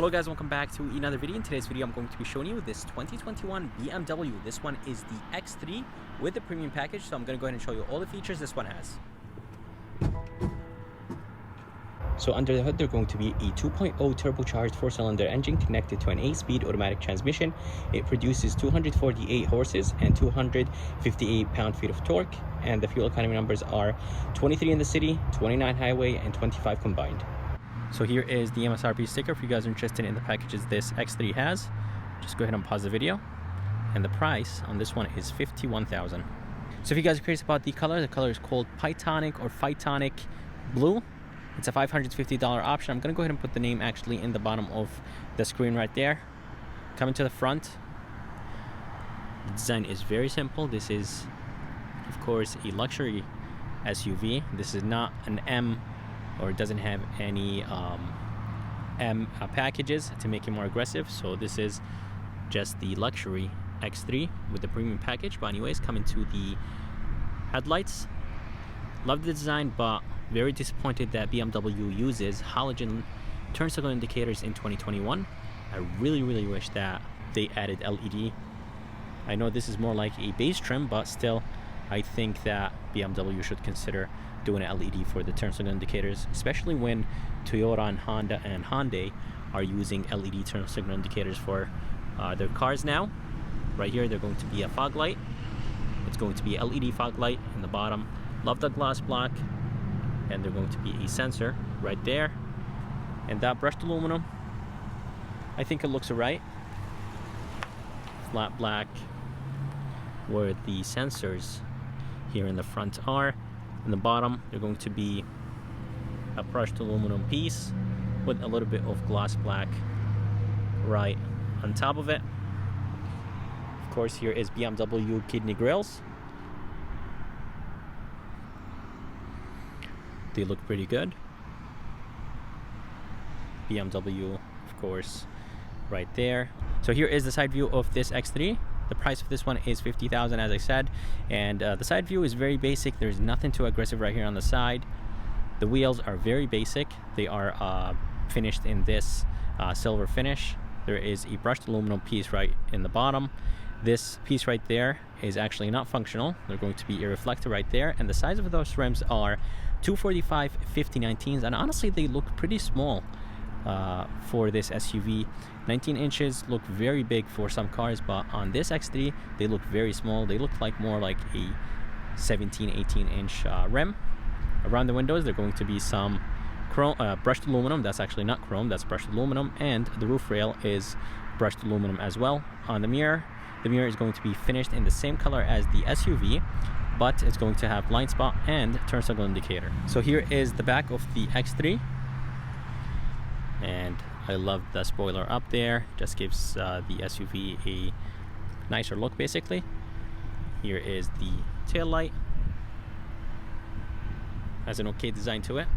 Hello guys, welcome back to another video. In today's video I'm going to be showing you this 2021 BMW. This one is the X3 with the premium package, so I'm going to go ahead and show you all the features this one has. So under the hood they're going to be a 2.0 turbocharged 4-cylinder engine connected to an 8-speed automatic transmission. It produces 248 horses and 258 pound-feet of torque, and the fuel economy numbers are 23 in the city, 29 highway, and 25 combined. So here is the MSRP sticker if you guys are interested in the packages this X3 has. Just go ahead and pause the video. And the price on this one is $51,000. So if you guys are curious about the color is called Pythonic or Phytonic Blue. It's a $550 option. I'm going to go ahead and put the name actually in the bottom of the screen right there. Coming to the front, the design is very simple. This is, of course, a luxury SUV. This is not an M, or it doesn't have any M packages to make it more aggressive. So this is just the luxury X3 with the premium package. But anyways, coming to the headlights, love the design, but very disappointed that BMW uses halogen turn signal indicators in 2021. I really wish that they added LED. I know this is more like a base trim, but still I think that BMW should consider doing an LED for the turn signal indicators, especially when Toyota and Honda and Hyundai are using LED turn signal indicators for their cars now. Right here they're going to be a fog light. It's going to be a LED fog light in the bottom. Love the glass block. And they're going to be a sensor right there. And that brushed aluminum, I think it looks alright. Flat black where the sensors here in the front are. In the bottom, they're going to be a brushed aluminum piece with a little bit of gloss black right on top of it. Of course, here is BMW kidney grills. They look pretty good. BMW, of course, right there. So here is the side view of this X3. The price of this one is $50,000, as I said, and the side view is very basic. There's nothing too aggressive right here on the side. The wheels are very basic. They are finished in this silver finish. There is a brushed aluminum piece right in the bottom. This piece right there is actually not functional. They're going to be a reflector right there, and the size of those rims are 245 50/19s, and honestly they look pretty small for this SUV. 19 inches look very big for some cars, but on this X3 they look very small. They look like more like a 17-18 inch rim. Around the windows there are going to be some chrome, brushed aluminum. That's actually not chrome, that's brushed aluminum, and the roof rail is brushed aluminum as well. On the mirror is going to be finished in the same color as the SUV, but it's going to have blind spot and turn signal indicator. So here is the back of the X3, and I love the spoiler up there. Just gives the SUV a nicer look basically. Here is the tail light. Has an okay design to it.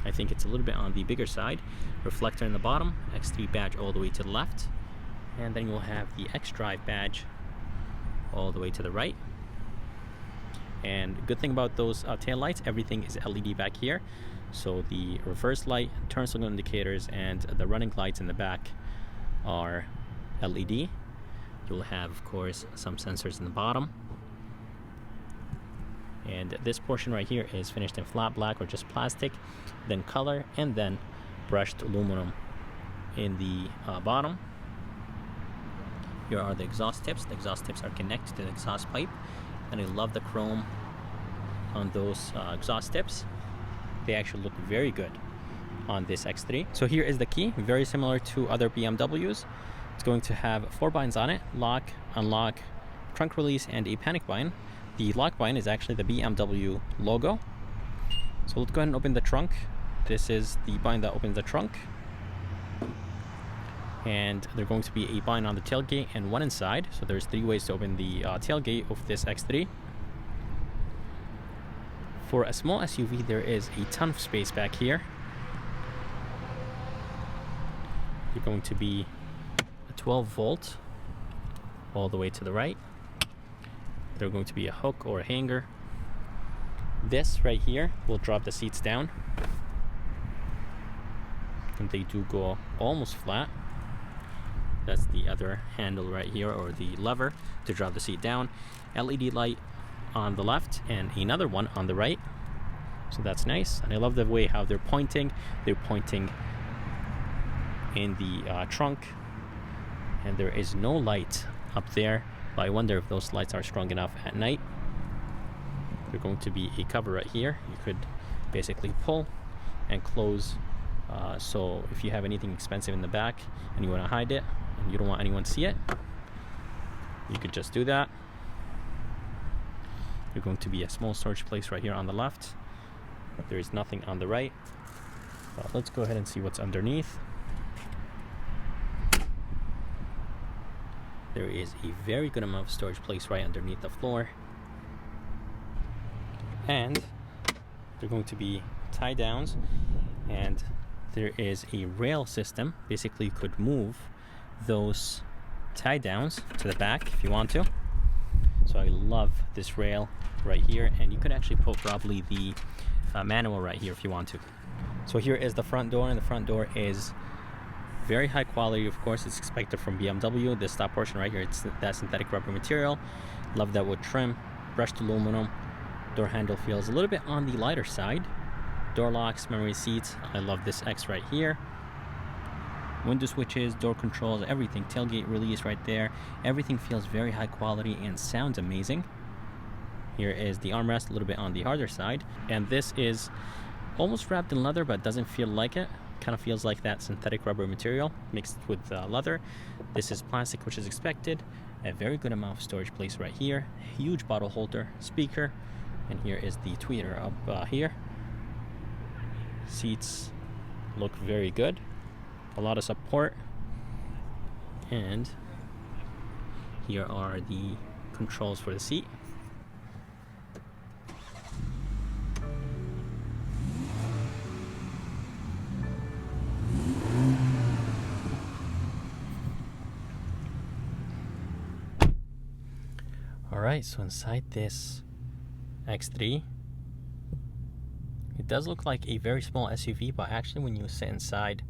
I think it's a little bit on the bigger side. Reflector in the bottom, X3 badge all the way to the left, and then you'll have the X-Drive badge all the way to the right. And good thing about those tail lights, everything is LED back here. So the reverse light, turn signal indicators, and the running lights in the back are LED. You'll have, of course, some sensors in the bottom. And this portion right here is finished in flat black or just plastic, then color, and then brushed aluminum in the bottom. Here are the exhaust tips. The exhaust tips are connected to the exhaust pipe, and I love the chrome on those exhaust tips. They actually look very good on this X3. So here is the key, very similar to other BMWs. It's going to have 4 binds on it: lock, unlock, trunk release, and a panic bind. The lock bind is actually the BMW logo. So let's go ahead and open the trunk. This is the bind that opens the trunk. And there's going to be a bind on the tailgate and one inside. So there's 3 ways to open the tailgate of this X3. For a small SUV, there is a ton of space back here. You're going to be a 12 volt all the way to the right. There's going to be a hook or a hanger. This right here will drop the seats down. and they do go almost flat. That's the other handle right here, or the lever to drop the seat down. LED light on the left and another one on the right. So that's nice. And I love the way how they're pointing. They're pointing in the trunk. And there is no light up there. But I wonder if those lights are strong enough at night. There's going to be a cover right here. You could basically pull and close. So if you have anything expensive in the back and you want to hide it and you don't want anyone to see it, you could just do that. There's going to be a small storage place right here on the left. There is nothing on the right. But let's go ahead and see what's underneath. There is a very good amount of storage place right underneath the floor. And they're going to be tie downs, and there is a rail system. Basically, you could move those tie downs to the back if you want to. So I love this rail right here, and you could actually put probably the manual right here if you want to. So here is the front door, and the front door is very high quality. Of course, it's expected from BMW. This top portion right here, it's that synthetic rubber material. Love that wood trim, brushed aluminum. Door handle feels a little bit on the lighter side. Door locks, memory seats. I love this X right here. Window switches, door controls, everything. Tailgate release right there. Everything feels very high quality and sounds amazing. Here is the armrest, a little bit on the harder side. And this is almost wrapped in leather, but doesn't feel like it. Kind of feels like that synthetic rubber material mixed with leather. This is plastic, which is expected. A very good amount of storage place right here. Huge bottle holder, speaker. And here is the tweeter up here. Seats look very good. A lot of support. And here are the controls for the seat. Alright, so inside this X3, it does look like a very small SUV, but actually when you sit inside,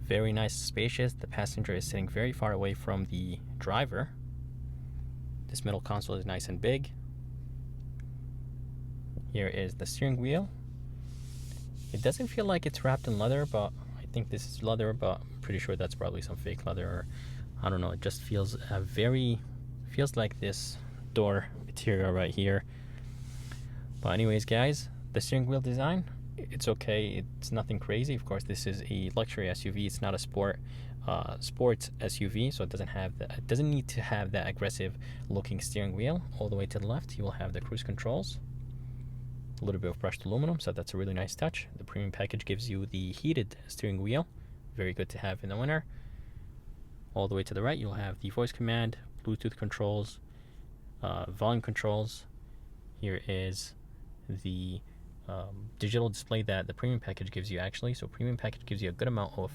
very nice, spacious. The passenger is sitting very far away from the driver. This middle console is nice and big. Here is the steering wheel. It doesn't feel like it's wrapped in leather, but I think this is leather, but I'm pretty sure that's probably some fake leather, or I don't know. It just feels feels like this door material right here. But anyways, guys, the steering wheel design, it's okay. It's nothing crazy. Of course, this is a luxury SUV. It's not a sports SUV, so it doesn't need to have that aggressive looking steering wheel. All the way to the left, you will have the cruise controls. A little bit of brushed aluminum, so that's a really nice touch. The premium package gives you the heated steering wheel. Very good to have in the winter. All the way to the right, you'll have the voice command, Bluetooth controls, volume controls. Here is the digital display that the premium package gives you actually. So premium package gives you a good amount of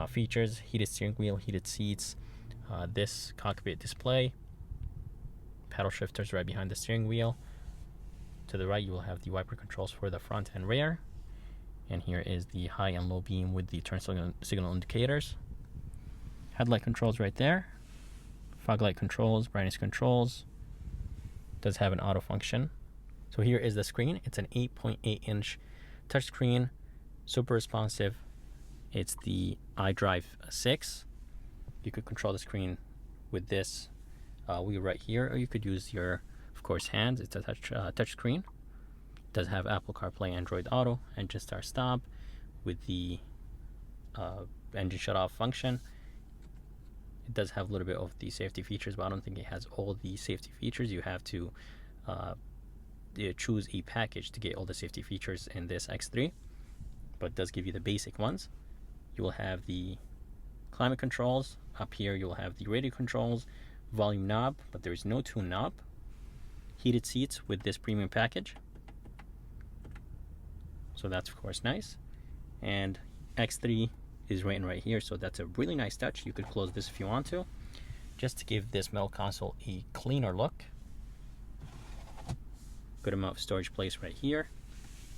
features: heated steering wheel, heated seats, this cockpit display, paddle shifters right behind the steering wheel. To the right, you will have the wiper controls for the front and rear. And here is the high and low beam with the turn signal indicators. Headlight controls right there. Fog light controls, brightness controls. Does have an auto function. So here is the screen. It's an 8.8-inch touchscreen, super responsive. It's the iDrive 6. You could control the screen with this wheel right here, or you could use your, of course, hands. It's a touch screen. It does have Apple CarPlay, Android Auto, engine start stop with the engine shut off function. It does have a little bit of the safety features, but I don't think it has all the safety features. You have to choose a package to get all the safety features in this X3, but it does give you the basic ones. You will have the climate controls. Up here you will have the radio controls, volume knob, but there is no tune knob. Heated seats with this premium package, so that's of course nice. And X3 is written right here, so that's a really nice touch. You could close this if you want to, just to give this metal console a cleaner look. Good amount of storage place right here.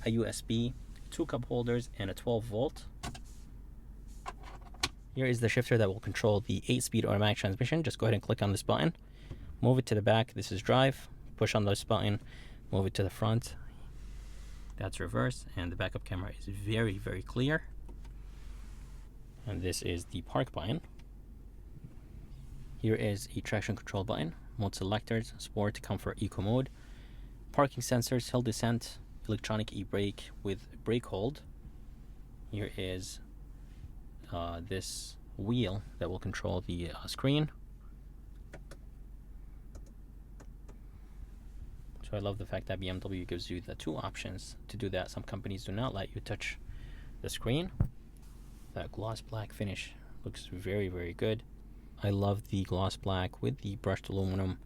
A USB, 2 cup holders, and a 12 volt. Here is the shifter that will control the 8-speed automatic transmission. Just go ahead and click on this button. Move it to the back. This is drive. Push on this button. Move it to the front. That's reverse. And the backup camera is very, very clear. And this is the park button. Here is a traction control button. Mode selectors, sport, comfort, eco mode. Parking sensors, hill descent, electronic e-brake with brake hold. Here is this wheel that will control the screen. So I love the fact that BMW gives you the two options to do that. Some companies do not let you touch the screen. That gloss black finish looks very, very good. I love the gloss black with the brushed aluminum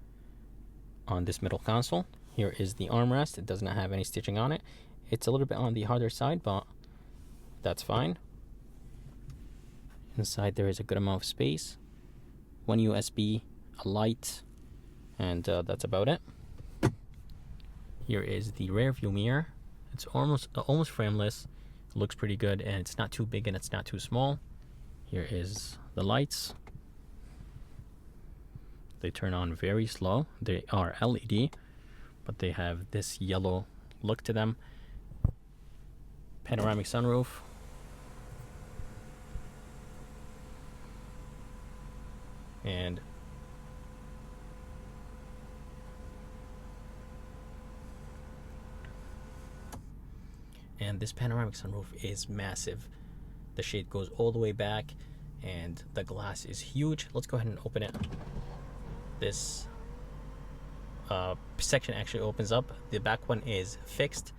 on this middle console. Here is the armrest. It does not have any stitching on it. It's a little bit on the harder side, but that's fine. Inside there is a good amount of space. One USB, a light, and that's about it. Here is the rear view mirror. It's almost frameless. It looks pretty good, and it's not too big and it's not too small. Here is the lights. They turn on very slow. They are LED, but they have this yellow look to them. Panoramic sunroof. And this panoramic sunroof is massive. The shade goes all the way back and the glass is huge. Let's go ahead and open it. This section actually opens up. The back one is fixed,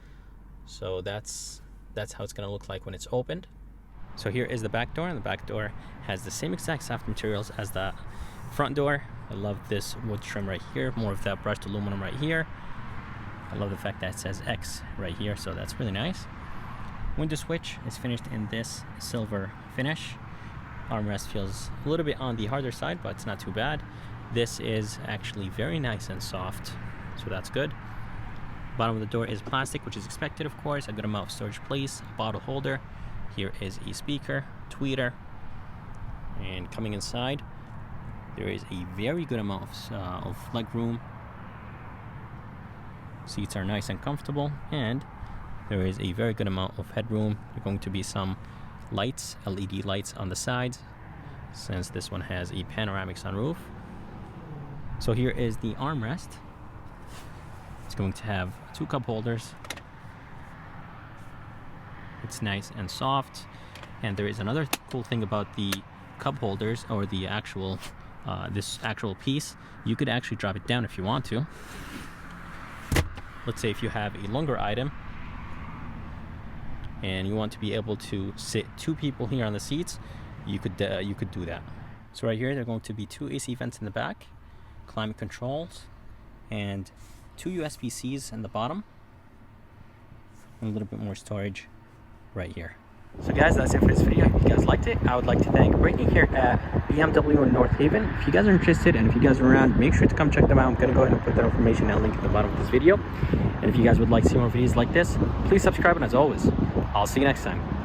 so that's how it's gonna look like when it's opened. So here is the back door, and the back door has the same exact soft materials as the front door. I love this wood trim right here, more of that brushed aluminum right here. I love the fact that it says X right here, so that's really nice. Window switch is finished in this silver finish. Armrest feels a little bit on the harder side, but it's not too bad. This is actually very nice and soft, so that's good. Bottom of the door is plastic, which is expected, of course. A good amount of storage place, bottle holder. Here is a speaker, tweeter, and coming inside, there is a very good amount of leg room. Seats are nice and comfortable, and there is a very good amount of headroom. There are going to be some lights, LED lights on the sides, since this one has a panoramic sunroof. So here is the armrest. It's going to have two cup holders. It's nice and soft, and there is another cool thing about the cup holders, or the actual this actual piece. You could actually drop it down if you want to. Let's say if you have a longer item and you want to be able to sit two people here on the seats, you could do that. So right here, there are going to be two AC vents in the back, climate controls, and two USB-Cs in the bottom, and a little bit more storage right here. So guys, that's it for this video. If you guys liked it, I would like to thank Brittany here at BMW in North Haven. If you guys are interested, and if you guys are around, make sure to come check them out. I'm going to go ahead and put that information and link at the bottom of this video. And if you guys would like to see more videos like this, please subscribe, and as always, I'll see you next time.